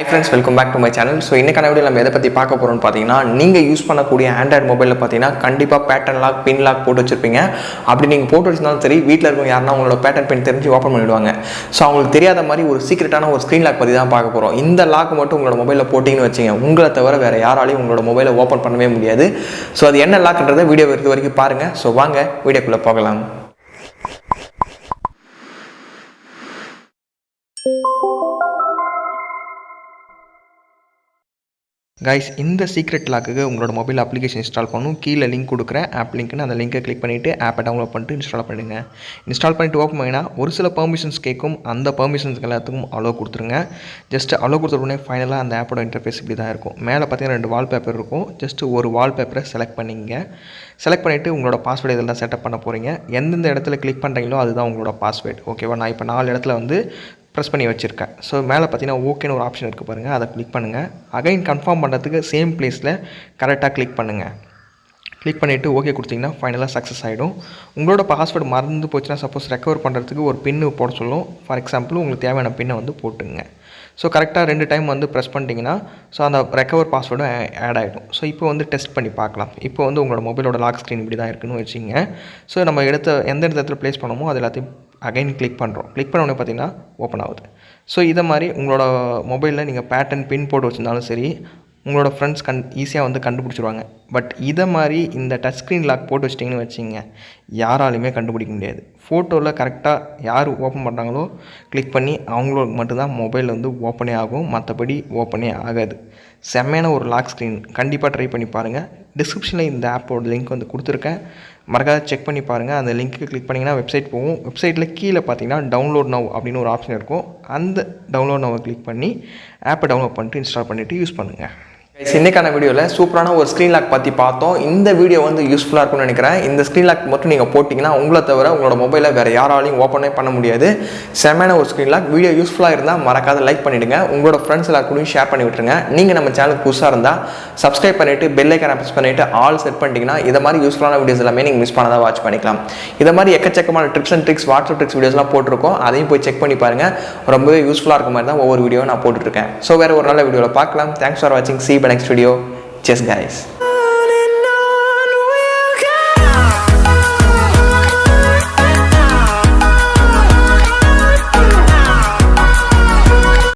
Hi friends, welcome back to my channel. So இன்னைக்கான வீடியோல நம்ம எதை பத்தி பார்க்க போறோம்னு பாத்தீங்கன்னா நீங்க யூஸ் பண்ணக்கூடிய Android மொபைல்ல பாத்தீங்கன்னா கண்டிப்பா பேட்டர்ன் லாக் பின் லாக் போட்டு வச்சிருப்பீங்க. அப்படி நீங்க போட்டு வச்சிருந்தாலும் சரி வீட்ல இருக்கவங்க யாரனா உங்களோட பேட்டர்ன் பின் தெரிஞ்சு ஓபன் பண்ணிடுவாங்க. சோ அவங்களுக்கு தெரியாத மாதிரி ஒரு சீக்ரெட்டான ஒரு ஸ்கிரீன் லாக் பத்தி தான் பார்க்க போறோம். இந்த லாக் மட்டும் உங்களோட மொபைல்ல போட்டீங்கன்னு வெச்சீங்க உங்களை தவிர வேற யாராலையும் உங்களோட மொபைலை ஓபன் பண்ணவே முடியாது. சோ அது என்ன லாக்ன்றதை வீடியோ வரைக்கும் பாருங்க. சோ வாங்க வீடியோக்குள்ள போகலாம். Guys, இந்த சீக்ரெட் லாக்குக்கு உங்களோட மொபைல் அப்ளிகேஷன் இன்ஸ்டால் பண்ணணும். கீழே லிங்க் கொடுக்குறேன், ஆப் லிங்க்னு அந்த லிங்கை கிளிக் பண்ணிவிட்டு ஆப்பை டவுன்லோட் பண்ணிட்டு இன்ஸ்டால் பண்ணிடுங்க. இன்ஸ்டால் பண்ணிட்டு ஓப்பன் பண்ணினா ஒரு சில பெர்மிஷன்ஸ் கேட்கும். அந்த பெர்மிஷன்ஸ்க்கு எல்லாத்துக்கும் அலோ கொடுத்துருங்க. ஜஸ்ட் அலோ கொடுத்த உடனே ஃபைனலாக அந்த ஆப்போட இன்டர்ஃபேஸ் இப்படி தான் இருக்கும். மேலே பார்த்தீங்கன்னா 2 வால்பேப்பர் இருக்கும். ஜஸ்ட் ஒரு வால்பேப்பரை செலக்ட் பண்ணிங்க. செலக்ட் பண்ணிவிட்டு உங்களோட பாஸ்வேர்டு இதெல்லாம் செட்டப் பண்ண போகிறீங்க. எந்தெந்த இடத்துல கிளிக் பண்ணுறீங்களோ அதுதான் உங்களோட பாஸ்வேர்டு. ஓகேவா? நான் இப்போ 4 இடத்துல வந்து ப்ரெஸ் பண்ணி வச்சுருக்கேன். ஸோ மேலே பார்த்தீங்கன்னா ஓகேன்னு ஒரு ஆப்ஷன் இருக்குது பாருங்கள், அதை கிளிக் பண்ணுங்கள். அகைன் கன்ஃபார்ம் பண்ணுறதுக்கு சேம் பிளேஸில் கரெக்டாக கிளிக் பண்ணுங்கள். கிளிக் பண்ணிவிட்டு ஓகே கொடுத்தீங்கன்னா ஃபைனலாக சக்ஸஸ் ஆகிடும். உங்களோட பாஸ்வேர்டு மறந்து போச்சுன்னா சப்போஸ் ரெக்கவர் பண்ணுறதுக்கு ஒரு பின்னு போட சொல்லும். ஃபார் எக்ஸாம்பிள் உங்களுக்கு தேவையான பின்னை வந்து போட்டுங்க. ஸோ கரெக்டாக 2 டைம் வந்து ப்ரெஸ் பண்ணிட்டீங்கன்னா ஸோ அந்த ரெக்கவர் பாஸ்வேர்டும் ஆட் ஆகிடும். ஸோ இப்போ வந்து டெஸ்ட் பண்ணி பார்க்கலாம். இப்போ வந்து உங்களோட மொபைலோட லாக் ஸ்க்ரீன் இப்படி தான் இருக்குன்னு வச்சுங்க. ஸோ நம்ம எந்த இடத்துல ப்ளேஸ் பண்ணோமோ அது எல்லாத்தையும் அகைன் கிளிக் பண்ணுறோம். கிளிக் பண்ண உடனே பார்த்தீங்கன்னா ஓப்பன் ஆகுது. ஸோ இதை மாதிரி உங்களோட மொபைலில் நீங்கள் பேட்டர்ன் பின் போட்டு வச்சுருந்தாலும் சரி உங்களோட ஃப்ரெண்ட்ஸ் ஈஸியாக வந்து கண்டுபிடிச்சிருவாங்க. பட் இதை மாதிரி இந்த டச் ஸ்க்ரீன் லாக் போட்டு வச்சிட்டிங்கன்னு வச்சிங்க யாராலையுமே கண்டுபிடிக்க முடியாது. ஃபோட்டோவில் கரெக்டாக யார் ஓப்பன் பண்ணுறாங்களோ கிளிக் பண்ணி அவங்களுக்கு மட்டும்தான் மொபைல் வந்து ஓப்பனே ஆகும், மற்றபடி ஓப்பனே ஆகாது. செம்மையான ஒரு லாக் ஸ்க்ரீன், கண்டிப்பாக ட்ரை பண்ணி பாருங்கள். டிஸ்கிரிப்ஷனில் இந்த ஆப்போட லிங்க் வந்து கொடுத்துருக்கேன், மறக்காத செக் பண்ணி பாருங்கள். அந்த லிங்க்கு கிளிக் பண்ணிங்கன்னா வெப்சைட் போகும். வெப்சைட்டில் கீழே பார்த்தீங்கன்னா டவுன்லோட் நவ் அப்படின்னு ஒரு ஆப்ஷன் இருக்கும். அந்த டவுன்லோட் நவ்வை கிளிக் பண்ணி ஆப்பை டவுன்லோட் பண்ணிட்டு இன்ஸ்டால் பண்ணிவிட்டு யூஸ் பண்ணுங்கள். இன்னைக்கான வீடியோவில் சூப்பரான ஒரு ஸ்க்ரீன் லாக் பற்றி பார்த்தோம். இந்த வீடியோ வந்து யூஸ்ஃபுல்லாக இருக்கும்னு நினைக்கிறேன். இந்த ஸ்க்ரீன் லாக் மட்டும் நீங்கள் போட்டிங்கன்னா உங்களை தவிர உங்களோட மொபைலை வேறு யாராலையும் ஓப்பனே பண்ண முடியாது. செம்மையான ஒரு ஸ்க்ரீன் லாக். வீடியோ யூஸ்ஃபுல்லாக இருந்தால் மறக்காத லைக் பண்ணிவிடுங்க. உங்களோட ஃப்ரெண்ட்ஸ் எல்லாருக்கூடையும் ஷேர் பண்ணி விட்டுருங்க. நீங்கள் நம்ம சேனலுக்கு புதுசாக இருந்தால் சப்ஸ்கிரைப் பண்ணிவிட்டு பெல் ஐக்கானை ப்ரெஸ் பண்ணிவிட்டு ஆல் செட் பண்ணிட்டீங்கன்னா இதை மாதிரி யூஸ்ஃபுல்லான வீடியோஸ் எல்லாமே நீங்கள் மிஸ் பண்ணாதான் வாட்ச் பண்ணிக்கலாம். இதை மாதிரி எக்கச்சக்கமான tips and tricks WhatsApp tricks வீடியோஸ்லாம் போட்டிருக்கோம். அதையும் போய் செக் பண்ணி பாருங்கள். ரொம்பவே யூஸ்ஃபுல்லாக இருக்க மாதிரி தான் ஒவ்வொரு வீடியோ நான் போட்டுட்ருக்கேன். ஸோ வேறு ஒரு நல்ல வீடியோவில் பார்க்கலாம். தேங்க்ஸ் ஃபார் வாட்சிங். See you by next video. Cheers guys.